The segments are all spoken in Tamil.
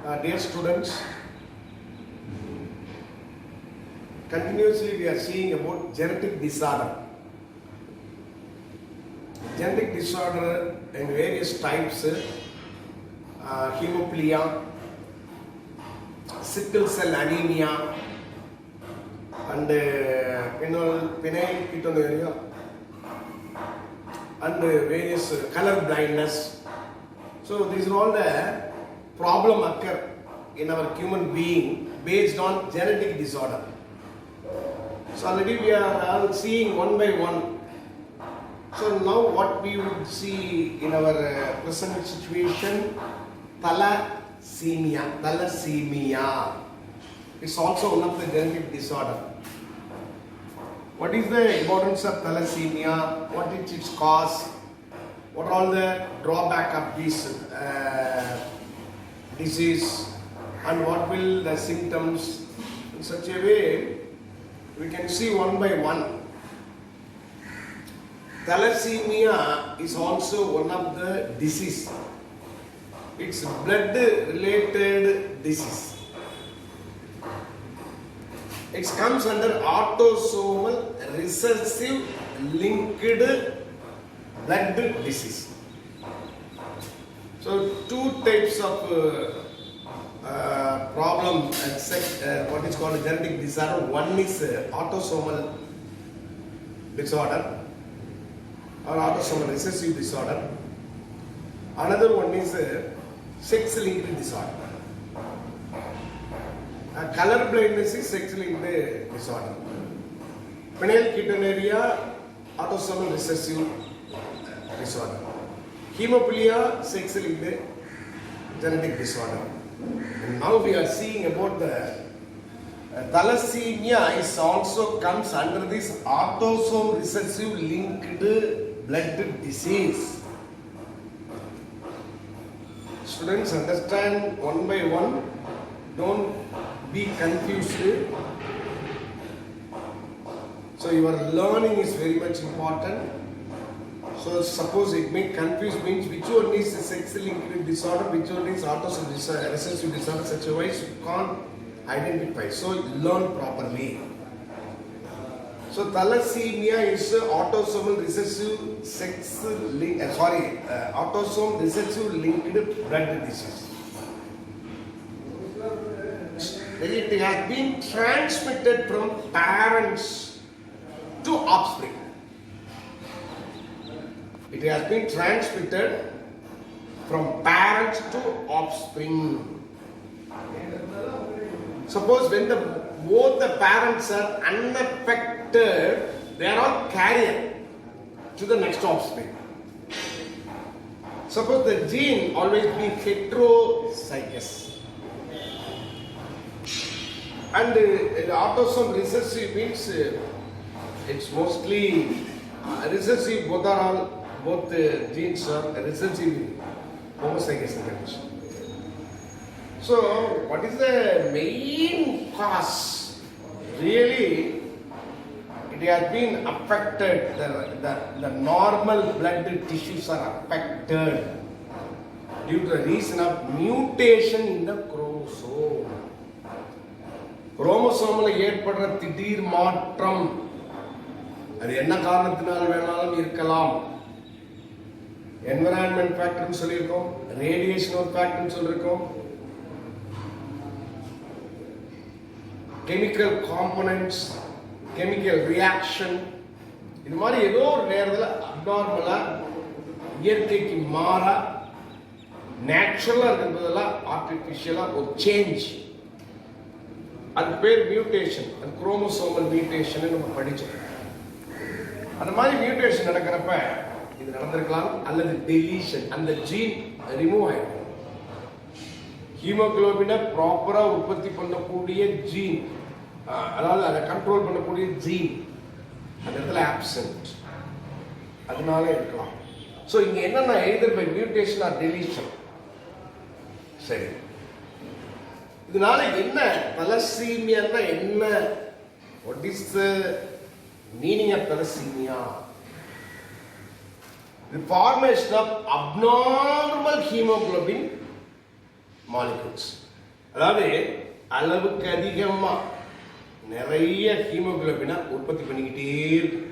Dear students, continuously we are seeing about genetic disorder. Genetic disorder in various types, hemophilia, sickle cell anemia, and phenylketonuria, and various color blindness. So these are all the problem occur in our human being based on genetic disorder. So already we are all seeing one by one. So now what we would see in our present situation, thalassemia. It's also one of the genetic disorder. What is the importance of thalassemia? What is its cause? What are all the drawback of this disease? And what will the symptoms? In such a way, we can see one by one. Thalassemia is also one of the disease. It's blood related disease. It comes under autosomal recessive linked blood disease. So two types of problem what is called genetic disorder. One is autosomal disorder or autosomal recessive disorder. Another one is sex linked disorder. Color blindness is sex linked disorder. Phenylketonuria, autosomal recessive disorder. Hemophilia, sex linked genetic disorder. And now we are seeing about the thalassemia is also comes under this autosomal recessive linked blood disease. Students, understand one by one. Don't be confused. So your learning is very much important. So suppose it may confuse means which one is sex linked disorder, which one is autosomal recessive disorder, such a way you can't identify. So learn properly. So thalassemia is autosomal recessive autosomal recessive linked blood disease. It has been transmitted from parents to offspring. It has been transmitted from parents to offspring. Suppose when both the parents are unaffected, they are all carrier to the next offspring. Suppose the gene always be heterozygous. And the autosomal recessive means it's mostly recessive, both genes are recessive in homozygous condition. So, what is the main cause? Really, it has been affected, the normal blood tissues are affected due to the reason of mutation in the chromosome. குரோமோசோம்ல ஏற்படுற திடீர் மாற்றம் அது என்ன காரணத்தினால் வேணாலும் இருக்கலாம். என்விரான்மென்ட் ஃபேக்டர்னு சொல்லியிருக்கோம், ரேடியேஷன் ஒரு ஃபேக்டர்னு சொல்லியிருக்கோம், கெமிக்கல் காம்போனன்ட்ஸ், கெமிக்கல் ரியாக்ஷன், இது மாதிரி ஏதோ ஒரு நேரத்தில் அப்நார்மலா இயற்கைக்கு மாறா நேச்சுரலா இருக்கிறதெல்லாம் ஆர்டிஃபிஷியலா ஒரு சேஞ்ச், அது பேர் மியூட்டேஷன். அது குரோமோசோமல் மியூட்டேஷன் நம்ம படிச்சோம். அந்த மாதிரி மியூட்டேஷன் நடக்கிறப்ப இது நடந்திருக்கலாம், அல்லது டெலீஷன், அந்த ஜீன் ரிமூவ் ஆயிடும். ஹீமோகுளோபினை ப்ராப்பரா உற்பத்தி பண்ணக்கூடிய ஜீன், அதாவது அதை கண்ட்ரோல் பண்ணக்கூடிய ஜீன் அந்த இடத்துல ஆப்சென்ட், அதனால இருக்கலாம். ஸோ இங்க என்னன்னா either by mutation or deletion. சரி, இதனால என்ன தலசீமியான்னா என்ன? What is the meaning of thalassemia? The formation of abnormal hemoglobin molecules. அதாவது அளவுக்கு அதிகமா நிறைய ஹீமோகுளோபினை உற்பத்தி பண்ணிக்கிட்டே இருக்கும்,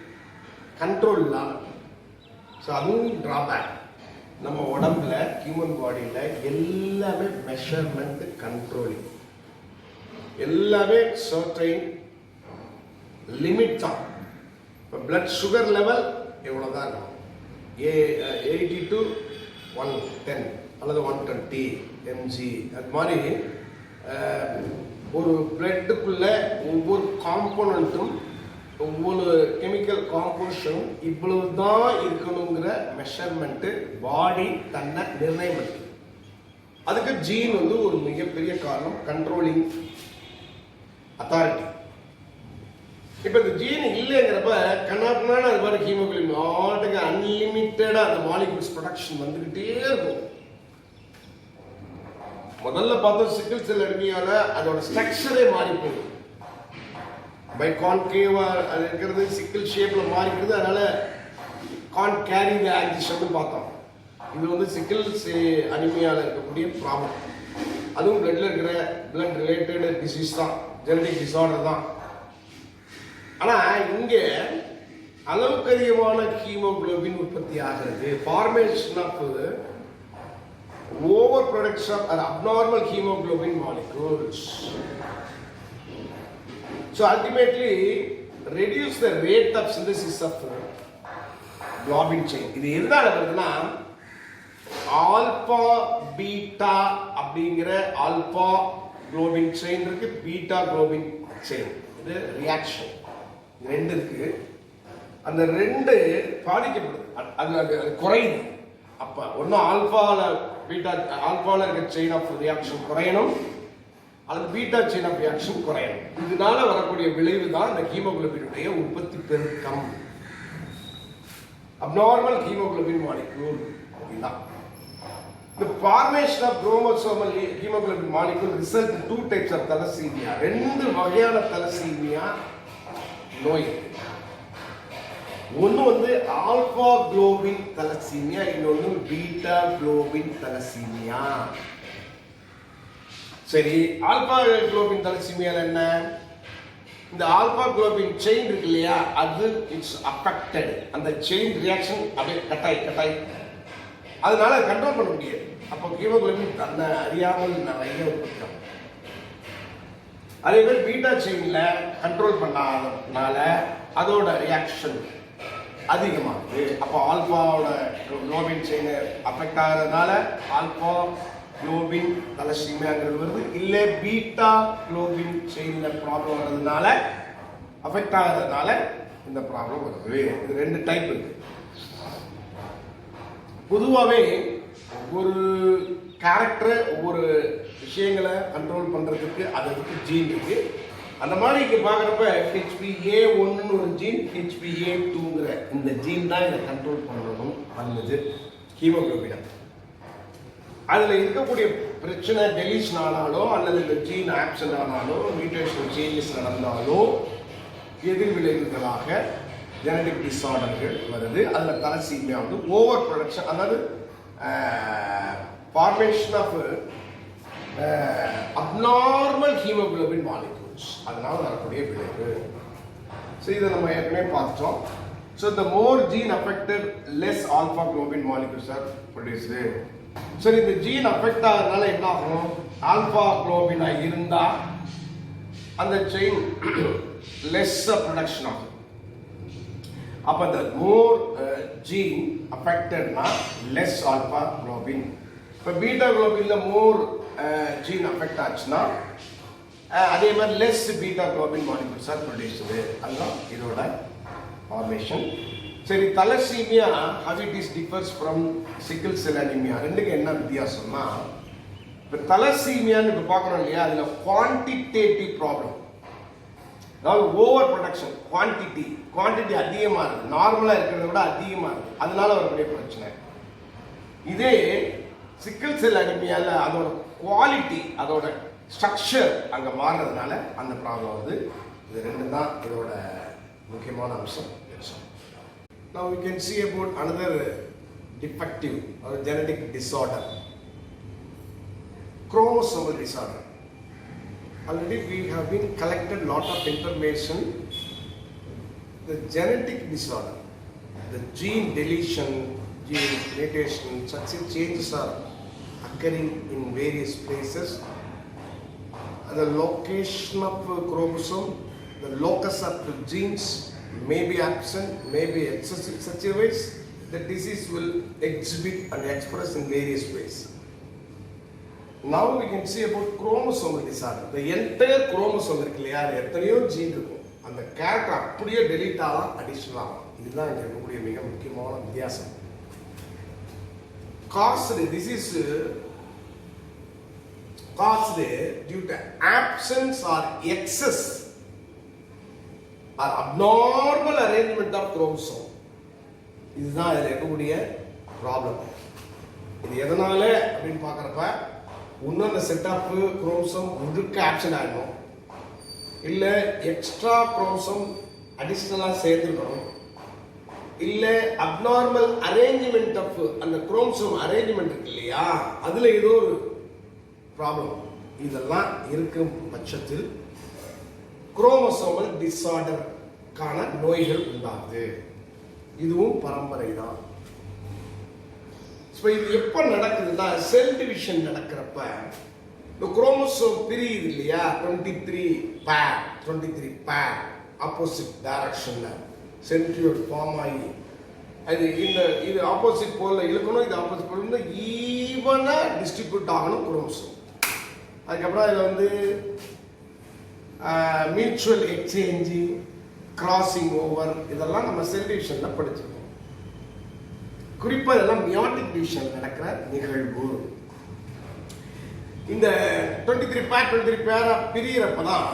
கண்ட்ரோல் இல்லாம. ஸோ அதுவும் டிராபேக். நம்ம உடம்புல ஹியூமன் பாடியில் எல்லாமே மெஷர்மெண்ட் கண்ட்ரோலிங், எல்லாமே சர்டைன் லிமிட் தான். இப்போ பிளட் சுகர் லெவல் எவ்வளோதான் இருக்கும், 80 to 110 அல்லது 120 mg. அது மாதிரி ஒரு பிளட்டுக்குள்ள ஒவ்வொரு காம்போனண்ட்டும் ஒவ்வொரு கெமிக்கல் காம்போசிஷனும் இவ்வளவு தான் இருக்கணுங்கிற மெஷர்மெண்ட் பாடி தன்னை நிர்ணயம் பண்ணுது. அதுக்கு ஜீன் வந்து ஒரு மிகப்பெரிய காரணம், கண்ட்ரோலிங் அத்தாரிட்டி. இப்ப இந்த ஜீன் இல்லைங்கிறப்ப கண்ணாப்பினால அது மாதிரி ஹீமோகுளோபின் ஆட்டுக்கு அன்லிமிட்டடா அந்த மாலிகுல்ஸ் ப்ரொடக்ஷன் வந்துகிட்டே இருக்கும். முதல்ல பார்த்தோம் சிக்கிள் செல் அனிமியால அதோட ஸ்ட்ரக்சரே மாறி போகுது. பை கான்கேவா அது இருக்கிறது சிக்கிள் ஷேப்ல மாறிக்கிறது. அதனால கான் கேரி தி ஆக்சிஷன் பார்த்தோம். இது வந்து சிக்கிள் அனிமியால இருக்கக்கூடிய ப்ராப்ளம். அதுவும் பிளட்ல இருக்கிற பிளட் ரிலேட்டட் டிசீஸ் தான், ஜெனடிக் டிசார்டர் தான். ஆனா இங்க அளவுக்கு அதிகமான ஹீமோகுளோபின் உற்பத்தி ஆகிறது, formation of over production of abnormal haemoglobin molecules. So ultimately reduce the rate of synthesis of globin chain. இது எதனால வருதுன்னா ஆல்பா பீட்டா அப்படிங்கிற ஆல்பா குளோபின் செயின் இருக்கு, பீட்டா குளோபின் செயின். இது ரியாக்ஷன் ரெண்டு இருக்கு. அந்த ரெண்டு பாதிக்கப்படுது, அது குறையுது. அப்ப ஒன்னும் ஆல்பால பீட்டா ஆல்பால இருக்க செயின் ஆஃப் ரியாக்ஷன் குறையணும் அல்லது பீட்டா செயின் ஆஃப் ரியாக்ஷன் குறையணும். இதனால வரக்கூடிய விளைவு தான் இந்த ஹீமோகுளோபினுடைய உற்பத்தி பெருக்கம், அப்நார்மல் ஹீமோகுளோபின் மாலிக்யூல். இதுதான் the formation of chromosomal hemoglobin molecule result in two types of thalassemia. ரெண்டு வகையான தலசீமியா நோய். ஒன்னு வந்து ஆல்பா குளோபின் தலசீமியா, இன்னொன்னு பீட்டா குளோபின் தலசீமியா. சரி, ஆல்பா குளோபின் தலசீமியால என்ன? இந்த ஆல்பா குளோபின் செயின் இருக்கு இல்லையா, அது இட்ஸ் அஃபெக்டட். அந்த செயின் ரியாக்ஷன் அப்படியே கட்டாய் அதனால கண்ட்ரோல் பண்ண முடியாது. அப்போ ஹீமோகுளோபின் தன்னை அறியாமல் நிறைய உற்பத்தி. அதே மாதிரி பீட்டா செயின்ல கண்ட்ரோல் பண்ணாதனால அதோட ரியாக்ஷன் அதிகமாகுது. அப்போ ஆல்பாவோட குளோபின் செயின் அஃபெக்ட் ஆகிறதுனால ஆல்பா குளோபின் தலசீமியாங்கிறது வருது. இல்லை பீட்டா குளோபின் செயின்ல ப்ராப்ளம் வர்றதுனால அஃபெக்ட் ஆகிறதுனால இந்த ப்ராப்ளம் வருது. இது ரெண்டு டைப் இருக்கு. பொதுவாகவே ஒவ்வொரு கேரக்டர் ஒவ்வொரு விஷயங்களை கண்ட்ரோல் பண்றதுக்கு அதுக்கு ஜீன் இருக்கு. அந்த மாதிரி இங்க பாக்குறப்ப HPA1 ஒரு ஜீன், HPA2ங்கிற இந்த ஜீன் தான் இதை கண்ட்ரோல் பண்ணணும் அல்லது ஹீமோகுளோபினை. அதுல இருக்கக்கூடிய பிரச்சனை டெலிஷன் ஆனாலோ அல்லது இந்த ஜீன் ஆப்சன்ட் ஆனாலோ மியூட்டேஷன் சேஞ்சஸ் நடந்தாலோ எதிர்விளைவுகளாக ஜெனடிக் டிசார்டர்கள் வருது. அதுல தலசீமியா வந்து ஓவர் ப்ரொடக்ஷன், அதாவது formation of abnormal haemoglobin molecules, அதனால வரக்கூடிய விளைவு. ஸோ இதை நம்ம ஏற்கனவே பார்த்தோம். So the more gene affected, less alpha globin molecules are produced. சரி, இந்த ஜீன் அஃபெக்ட் ஆகிறதுனால என்ன ஆகும்? ஆல்பா குளோபினா இருந்தா அந்த செயின் லெஸ் ப்ரொடக்ஷன் ஆகும். அப்ப the more gene affectedனா less alpha globin. இப்ப பீட்டா குளோபின்ல மோர் ஜீன் அஃபெக்ட் ஆச்சுன்னா அதே மாதிரி less beta globin molecules R produced. அதுதான் இதோட ஃபார்மேஷன். சரி, thalassemia how it is differs from sickle cell anemia, ரெண்டுக்கு என்ன வித்தியாசம்னா, இப்ப தலசீமியான்னு இப்ப பார்க்கறோம் இல்லையா, அதுல குவான்டிட்டேட்டிவ் ப்ராப்ளம். அதாவது ஓவர் ப்ரொடக்ஷன், குவான்டிட்டி அதிகமா இருக்கு, நார்மலா இருக்கிறத விட அதிகமா இருக்கு, அதனால வரக்கூடிய பிரச்சனை. இதே சிக்கிள் செல் அனிமியால அதோட குவாலிட்டி, அதோட ஸ்ட்ரக்சர் அங்க மாறுறதுனால அந்த ப்ராப்ளம் வந்து. இது ரெண்டு தான் இதோட முக்கியமான அம்சம். Now we can see about another defective or genetic disorder, chromosomal disorder. already we have been collected lot of information. The genetic disorder, the gene deletion, gene mutation, such changes are occurring in various places. The location of chromosome, the locus of the genes may be absent, may be excessive, such a ways the disease will exhibit and express in various ways. Now we can see about chromosomal disorder. The entire chromosome இருக்குல்லையா, எத்தனையோ ஜீன் இருக்கும், அந்த கேரக்டர் அப்படியே டெலீட் ஆகலாம், அடிஷனல் ஆகலாம். இதுதான் இங்க இருக்கக்கூடிய மிக முக்கியமான வித்தியாசம். This is caused due to absence or excess or abnormal arrangement of chromosome. இதுதான் இதில் இருக்கக்கூடிய ப்ராப்ளம். இது எதனால அப்படின்னு பார்க்குறப்ப இன்னும் அந்த செட் ஆஃப் குரோமோசோம் முழுக்க ஆப்ஷன் ஆகணும், இல்லை எக்ஸ்ட்ரா குரோமோசோம் அடிஷ்னலாக சேர்ந்துருக்கணும், இல்லை அப்நார்மல் அரேஞ்ச்மெண்ட் ஆஃப் அந்த குரோமோசோம் அரேஞ்ச்மெண்ட் இருக்கு இல்லையா, அதில் ஏதோ ஒரு ப்ராப்ளம். இதெல்லாம் இருக்கும் பட்சத்தில் குரோமோசோமல் டிஸார்டருக்கான நோய்கள் உண்டாகுது. இதுவும் பரம்பரை தான். இது எப்போ நடக்குதுன்னா, செல் டிவிஷன் நடக்கிறப்ப இந்த குரோமோசோம் பிரியுது இல்லையா, 23 பேர் ஆப்போசிட் டைரக்ஷன்ல சென்ட்ரியோட் ஃபார்ம் ஆகி அது இது ஆப்போசிட் போல்ல இழுக்கணும், இது ஆப்போசிட் போல் ஈவனா டிஸ்ட்ரிபியூட் ஆகணும் குரோமோசோம். அதுக்கப்புறம் இதில் மியூச்சுவல் எக்ஸ்சேஞ்சு, கிராசிங் ஓவர், இதெல்லாம் நம்ம செல் டிவிஷன்ல படிச்சிருக்கோம். குறிப்பாக இதெல்லாம் மியாட்டிக் டிவிஷன் நடக்கிற நிகழ்வு. இந்த 23 பேரா பிரியறப்பதான்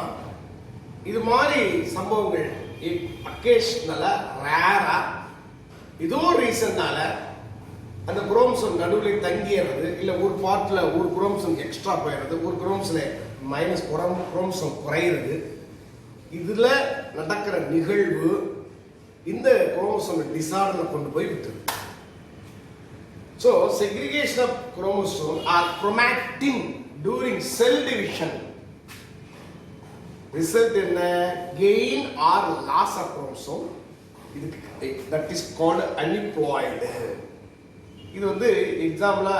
இது மாதிரி சம்பவங்கள் அக்கேஷனலா ரேரா ஏதோ ரீசன்னால அந்த குரோமோசோம் நடுவில் தங்கிடுறது, இல்லை ஒரு பார்ட்ல ஒரு குரோமோசோம் எக்ஸ்ட்ரா போயிடுறது, ஒரு குரோமோசோம் மைனஸ் குரோமோசோம் குறையிறது. இதுல நடக்கிற நிகழ்வு இந்த குரோமோசோம் டிஸார்டர்ல கொண்டு போய் விட்டுருது. So segregation of chromosome or chromatin during cell division result in a gain or loss of chromosome. That is called aneuploid. இது எக்ஸாம்பிளா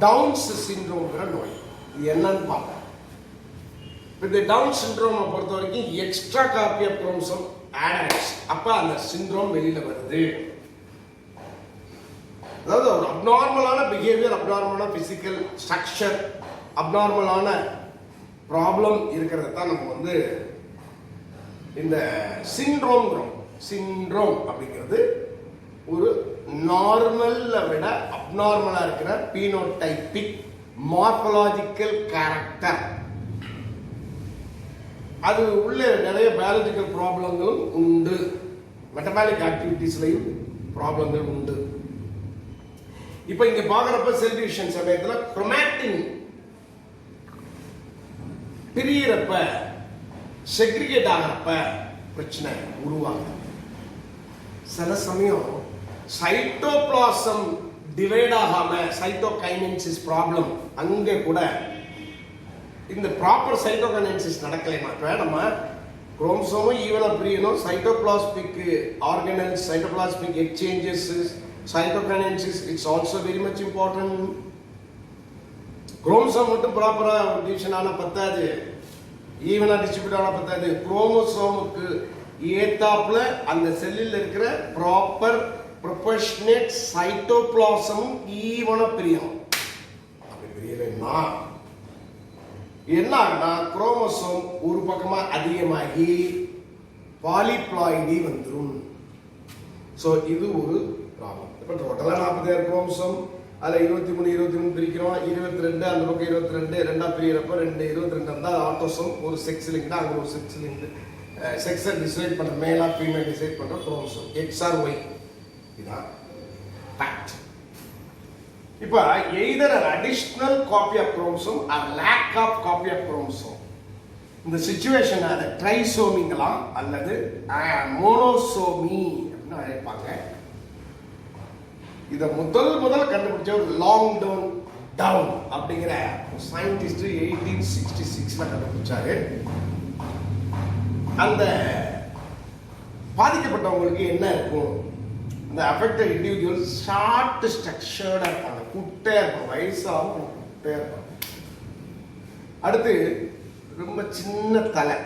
டவுன்ஸ் சிண்ட்ரோம்ங்கிற நோய். இது என்னன்னு பார்ப்போம். இந்த டவுன் சிண்ட்ரோமை பொறுத்த வரைக்கும் extra copy of chromosome add ஆயிடுச்சு, அப்ப அந்த சிண்ட்ரோம் வெளியில வருது. அதாவது ஒரு அப்நார்மலான பிஹேவியர், அப்நார்மலான பிசிக்கல் ஸ்ட்ரக்சர், அப்நார்மலான ப்ராப்ளம் இருக்கிறத தான் நம்ம இந்த சிண்ட்ரோம்ங்கிறோம். சிண்ட்ரோம் அப்படிங்கிறது ஒரு நார்மல்ல விட அப்நார்மலா இருக்கிற பீனோடைபிக் மார்பலாஜிக்கல் கேரக்டர். அது உள்ள நிறைய பயாலஜிக்கல் ப்ராப்ளங்களும் உண்டு, மெட்டபாலிக் ஆக்டிவிட்டிஸ்லையும் ப்ராப்ளங்கள் உண்டு. இப்ப இங்க பாக்குறப்ப செல் டிவிஷன் சமயத்துல குரோமாட்டின் பிரியறப்ப, செக்ரிகேட் ஆகிறப்ப பிரச்சனை உருவாகுது. சில சமயம் சைட்டோபிளாசம் டிவைட் ஆகாம சைட்டோகைனசிஸ் ப்ராப்ளம், அங்கே கூட இந்த ப்ராப்பர் சைட்டோகைனசிஸ் நடக்கலைன்னா நம்ம குரோமோசோமும் ஈவனா பிரியணும், cytoplasmic organelles, cytoplasmic exchanges, cytokinesis, it's also very much important. Chromosome மட்டும் ப்ராப்பரா டிவிஷன் ஆன பத்தாது, ஈவனா டிஸ்ட்ரிபியூட் ஆன பத்தாது. குரோமோசோமுக்கு ஏத்தாப்புல அந்த செல்லில் இருக்கிற ப்ராப்பர் ப்ரொபோர்ஷனேட் சைட்டோபிளாசமும் ஈவனா பிரியும். அப்படி பிரியலைன்னா என்ன ஆகுனா, குரோமோசோம் ஒரு பக்கமா அதிகமாகி பாலிப்ளாய்டி வந்துடும். ஸோ இது ஒரு ப்ராப்ளம். இப்போ டோட்டலாக 46 குரோமோசோம், அதில் 23 பிரிக்கிறோம், 22 அந்த பக்கம் 22 ரெண்டா பிரிகிறப்ப 22 இருந்தால் ஆட்டோசோம், ஒரு செக்ஸ் லிங்க், அங்கே ஒரு செக்ஸ் லிங்க், செக்ஸை டிசைட் பண்ணுற மேலா ஃபீமேல் டிசைட் பண்ணுற குரோமோசோம் எக்ஸ் ஆர் ஒய். இதுதான் ஃபேக்ட். இப்போ either an additional copy of chromosome or lack of copy of chromosome, இந்த சிச்சுவேஷன் அதை ட்ரைசோமிங்கலாம் அல்லது மோனோசோமி அப்படின்னு அழைப்பாங்க. இதை முதல் கண்டுபிடிச்ச ஒரு லாங் டவுன் டவுன் அப்படிங்கிற சயின்டிஸ்ட் 1866 கண்டுபிடிச்சாரு. அந்த பாதிக்கப்பட்டவங்களுக்கு என்ன இருக்கும், இந்த அஃபெக்டட் இண்டிவிஜுவல் ஷார்ட் ஸ்ட்ரக்சர்டாக இருப்பாங்க, குட்டையாக இருப்பாங்க, வயசாகவும் குட்டையாக இருப்பாங்க. அடுத்து ரொம்ப சின்ன தலை,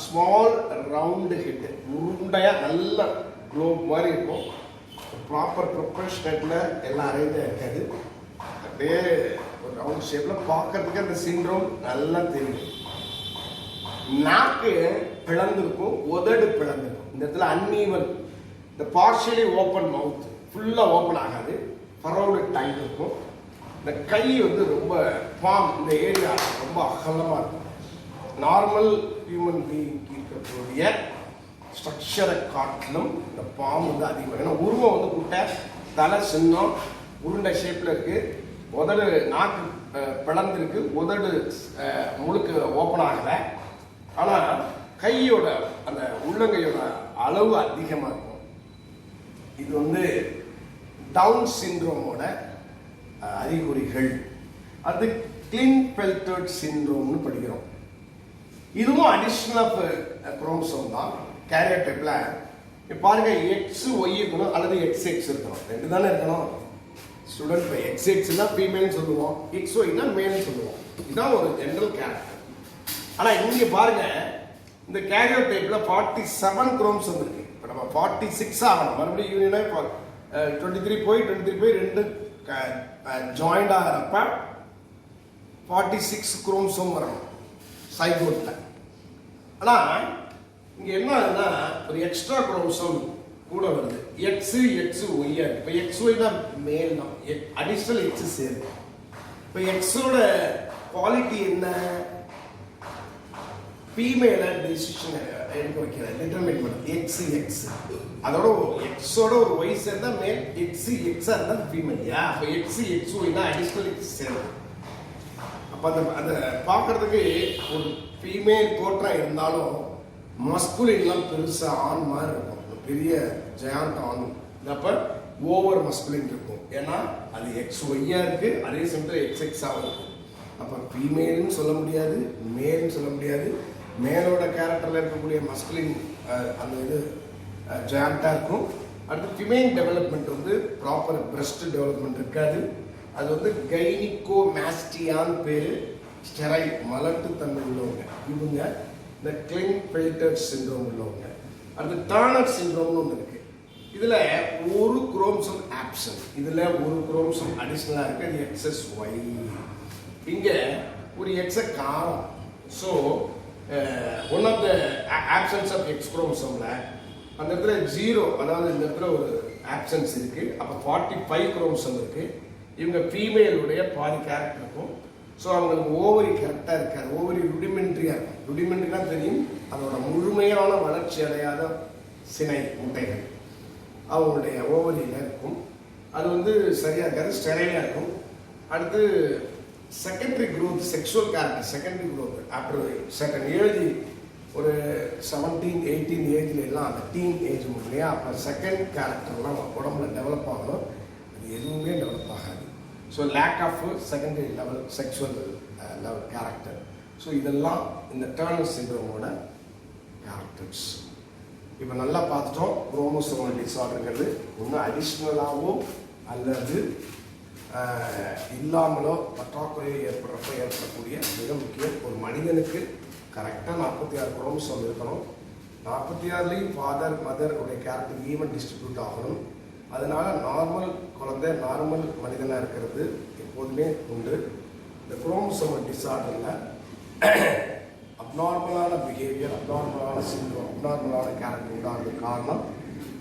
ஸ்மால் ரவுண்டு ஹெட்டு, உருண்டையாக நல்ல குளோப் மாதிரி இருக்கும். ப்ராப்பர் ப்ரொபோர்ஷனேட்டில் எல்லாம் அரேஞ்சாக இருக்காது, அப்படியே ஒரு ரவுண்ட் ஷேப்பில் பார்க்கறதுக்கு அந்த சிண்ட்ரோம் நல்லா தெரியும். நாக்கு பிளந்திருக்கும், உதடு பிளந்திருக்கும். இந்த இடத்துல அன்ஈவன், இந்த பார்ஷியலி ஓப்பன் மவுத், ஃபுல்லாக ஓப்பன் ஆகாது, ஃபரோடு டைம் இருக்கும். இந்த கை வந்து ரொம்ப பாம், இந்த ஏரியா ரொம்ப அகலமாக இருக்கும். நார்மல் ஹியூமன் பீயிங்க்கு இருக்கக்கூடிய ஸ்ட்ரக்சரை காட்டிலும் இந்த பாம் வந்து அதிகமாக, ஏன்னா உருவம் வந்து குட்டை, தலை சின்னம், உருண்டை ஷேப்பில் இருக்குது, உதடு நாக்கு பிளந்திருக்கு, உதடு முழுக்க ஓப்பன் ஆகலை. ஆனால் கையோட அந்த உள்ளங்கையோட அளவு அதிகமாக இருக்கும். இது வந்து டவுன் சிண்ட்ரோமோட அறிகுறிகள். அது கிளின்பெல்டர் சிண்ட்ரோம்னு படிக்கிறோம். இதுவும் அடிஷனல் ஆஃப் குரோமோசோம் தான். கேரியர் டைப்பில் பாருங்க, எக்ஸ் ஒய் இருக்கணும் அல்லது எக்ஸ் எக்ஸ் இருக்கணும், ரெண்டு தானே இருக்கணும். ஸ்டூடெண்ட் இப்போ எக்ஸ் எக்ஸ்னா ஃபீமேல்னு சொல்லுவோம், எக்ஸ் ஒய்னா மேல்னு சொல்லுவோம். இதுதான் ஒரு ஜென்ரல் கேரக்டர். ஆனால் இங்கே பாருங்க, இந்த கேரியர் டைப்பில் 47 குரோமோசோம் இருக்கு. இப்போ நம்ம 46 ஆகணும், மறுபடியும் யூனியனாக 23 போய் 23 போய் ரெண்டு ஜாயிண்ட் ஆகிறப்ப 46 குரோமோசோம் வரணும் சைகோட்டில். ஆனால் இங்கே என்ன ஆகுதுன்னா, ஒரு எக்ஸ்ட்ரா குரோமோசோம் கூட வருது, எக்ஸு எக்ஸு ஒய்யா இருக்கு. இப்போ எக்ஸ் ஒய் தான் மேல் தான், அடிஷ்னல் எக்ஸு சேருது. இப்போ எக்ஸோட குவாலிட்டி என்ன, ஃபீமேலை டிசிஷன் எடுக்க வைக்கிற டிட்டர்மின் பண்ணுறது எக்ஸ் எக்ஸ். அதோட எக்ஸோட ஒரு ஒய் சேர்ந்தா மேல், எக்ஸ் எக்ஸாக இருந்தால் ஃபீமேல். அப்போ எக்ஸ் எக்ஸ் ஒய் தான் அடிஷ்னல் எக்ஸ் சேருது. அப்போ அதை பார்க்கறதுக்கு ஒரு ஃபீமேல் தோற்றம் இருந்தாலும் மஸ்குலின்லாம் பெருசாக ஆண் மாதிரி இருக்கும், பெரிய ஜெயாண்ட் ஆண். அப்போ ஓவர் மஸ்குலின் இருக்கும், ஏன்னா அது எக்ஸ் ஒய்யா இருக்கு, அதே சமயத்தில் எக்ஸ் எக்ஸாகவும் இருக்கும். அப்போ ஃபீமேல்னு சொல்ல முடியாது, மேல்னு சொல்ல முடியாது. மேலோட கேரக்டரில் இருக்கக்கூடிய மஸ்குலின் அந்த இது ஜாயிண்டாக இருக்கும். அடுத்து ஃபிமேல் டெவலப்மெண்ட் வந்து ப்ராப்பர் பிரஸ்ட் டெவலப்மெண்ட் இருக்காது. அது வந்து கைனிகோ மேஸ்டியான்னு பேர், ஸ்டெரைல் மலட்டுத்தன்மை உள்ளவங்க இவங்க இந்த கிளின்பெல்டர் சிண்ட்ரோம் உள்ளவங்க. அடுத்து டர்னர் சிண்ட்ரோம்னு ஒன்று இருக்கு. இதில் ஒரு குரோமோசோம் ஆப்சன்ட், இதில் ஒரு குரோமோசோம் அடிஷ்னலாக இருக்குது, அது எக்ஸஸ் ஒய். இங்கே ஒரு எக்ஸை காரம். So one of the absence of X குரோமோசோமில் அந்த இடத்துல 0, அதாவது இந்த இடத்துல ஒரு ஆப்சன்ஸ் இருக்குது. அப்போ 45 குரோமோசோம் இருக்குது. இவங்க ஃபீமேலுடைய பாதி கேரக்டர் இருக்கும். ஸோ அவங்களுக்கு ஓவரி கரெக்டாக இருக்காது, ஓவரி ருடிமெண்ட்ரியாக இருக்கும். ருடிமெண்ட்ரினா தெரியும், அதோட முழுமையான வளர்ச்சி அடையாத சினை முட்டைகள் அவங்களுடைய ஓவரியில் இருக்கும். அது வந்து சரியாக இருக்காது, ஸ்டெரைலாக இருக்கும். அடுத்து secondary growth, sexual character secondary growth after second age, ஒரு 17, 18 ஏஜ்ல எல்லாம் அந்த டீன் ஏஜ் இல்லையா, அப்போ செகண்ட் கேரக்டர்லாம் உடம்புல டெவலப் ஆகணும். அது எதுவுமே டெவலப் ஆகாது. So lack of secondary level sexual level character. So இதெல்லாம் இந்த டர்னர் சிண்ட்ரோமோட கேரக்டர்ஸ். இப்போ நல்லா பார்த்துட்டோம். குரோமோசோமல் டிஸார்டருங்கிறது ஒன்று அடிஷ்னலாகவோ அல்லது இல்லாமலோ பற்றாக்குறையை ஏற்படக்கூடிய மிக முக்கியம். ஒரு மனிதனுக்கு கரெக்டாக 46 குரோமோசோம் இருக்கணும். 46லையும் ஃபாதர் மதர் உடைய கேரக்டர் ஈவன் டிஸ்ட்ரிபியூட் ஆகணும். அதனால நார்மல் குழந்தை, நார்மல் மனிதனாக இருக்கிறது எப்போதுமே உண்டு. இந்த குரோமோசோமல் டிஸார்டரில் அப்நார்மலான பிஹேவியர், அப்நார்மலான சிண்ட்ரோம், அப்நார்மலான கேரக்டர் உண்டாகிறது காரணம்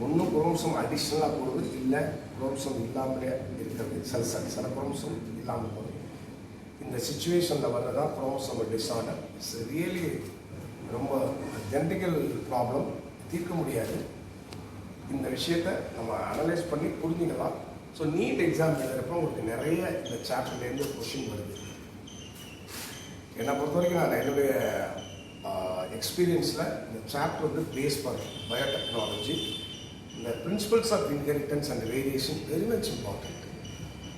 ஒன்றும் குரோமோசோம் அடிஷ்னலாக போடுறது, இல்லை குரோமோசோம் இல்லாமலே இருக்கிறது. சில குரோமோசோம் இல்லாமல் போகுது. இந்த சுச்சுவேஷனில் வர்றதான் குரோமோசோமல் டிஸார்டர். இட்ஸ் ரியலி ரொம்ப ஜெனடிக்கல் ப்ராப்ளம், தீர்க்க முடியாது. இந்த விஷயத்தை நம்ம அனலைஸ் பண்ணி புரிஞ்சுக்கலாம். ஸோ நீட் எக்ஸாம் எழுதுறப்போ உங்களுக்கு நிறைய இந்த சாப்டர்லேருந்து கொஷின் வருது. என்னை பொறுத்த வரைக்கும் நான் என்னுடைய எக்ஸ்பீரியன்ஸில் இந்த சாப்டர் வந்து பேஸ் பண்ண பயோடெக்னாலஜி, இந்த principles of inheritance and variation very much important.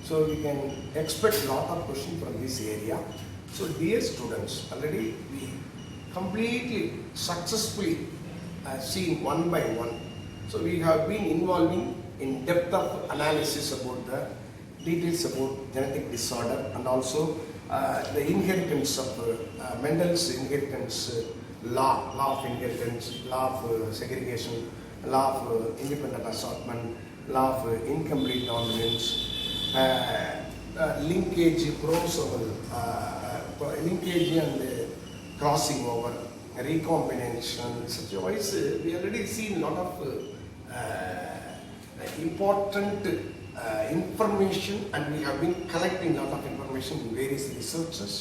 So we can expect lot of questions from this area. So dear students, already we completely successfully seen one by one. So we have been involving in depth of analysis about the details about genetic disorder and also the inheritance of Mendel's inheritance law of inheritance, law of segregation, law of independent assortment, law of incomplete dominance, linkage, chromosomal linkage and crossing over, recombination. Such a wise we already seen a lot of important information, and we have been collecting a lot of information in various researches.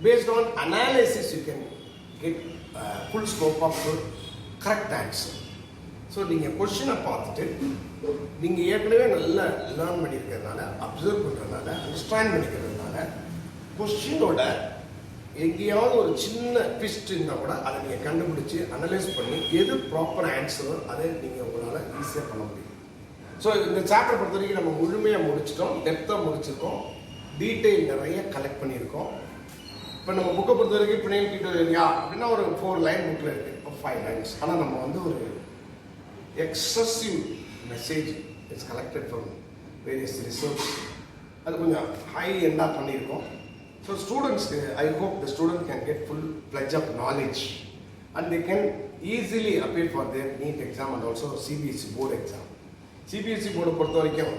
Based on analysis, you can get full scope of correct answer. So நீங்கள் கொஷினை பார்த்துட்டு நீங்கள் ஏற்கனவே நல்லா லேர்ன் பண்ணியிருக்கிறதுனால, அப்சர்வ் பண்ணுறதுனால, அண்டர்ஸ்டாண்ட் பண்ணிக்கிறதுனால, கொஷினோட எங்கேயாவது ஒரு சின்ன ட்விஸ்ட் இருந்தால் கூட அதை நீங்கள் கண்டுபிடிச்சி அனலைஸ் பண்ணி எது ப்ராப்பர் ஆன்சரோ அதை நீங்கள் உங்களால் ஈஸியாக பண்ண முடியும். ஸோ இந்த சாப்டர் பொறுத்த வரைக்கும் நம்ம முழுமையாக முடிச்சிட்டோம், டெப்த்தாக முடிச்சிருக்கோம், டீட்டெயில் நிறைய கலெக்ட் பண்ணியிருக்கோம். இப்போ நம்ம புக்கை பொறுத்த வரைக்கும் பிணையல் கிட்ட இல்லையா அப்படின்னா ஒரு 4 லைன் புக்கில் இருக்குது, 5 லைன்ஸ். ஆனால் நம்ம வந்து ஒரு excessive message is collected from various research. அது கொஞ்சம் ஹை எண்டாக பண்ணியிருக்கோம். ஸோ ஸ்டூடெண்ட்ஸ்க்கு I hope the student can get full pledge of knowledge and they can easily appear for their NEET exam and also CBSE board exam. CBSE போர்டை பொறுத்த வரைக்கும்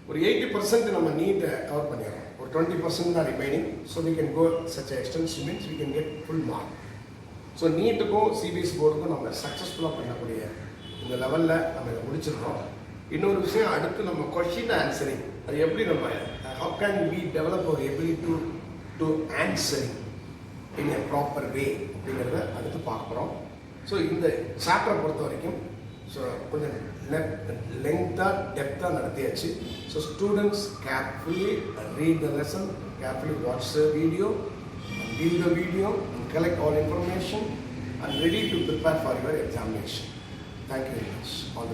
ஒரு 80% நம்ம நீட்டை கவர் பண்ணிடுறோம், ஒரு 20% தான் remaining. So we can go such a extensive means we can get full mark. So நீட்டுக்கும் CBSE போர்டுக்கும் நம்ம சக்ஸஸ்ஃபுல்லாக பண்ணக்கூடிய இந்த லெவலில் நம்ம இதை முடிச்சிருக்கோம். இன்னொரு விஷயம், அடுத்து நம்ம கொஷின் ஆன்சரிங், அது எப்படி நம்ம ஹவு கேன் வி டெவலப் ஒரு ability to answering in a proper way அப்படிங்கிறத அடுத்து பார்க்க போகிறோம். ஸோ இந்த சாப்டரை பொறுத்த வரைக்கும் ஸோ கொஞ்சம் லென்த்தாக டெப்த்தாக நடத்தியாச்சு. So students carefully read the lesson, carefully watch the video, view the video and collect all information and ready to prepare for your examination. Thank you very much. All the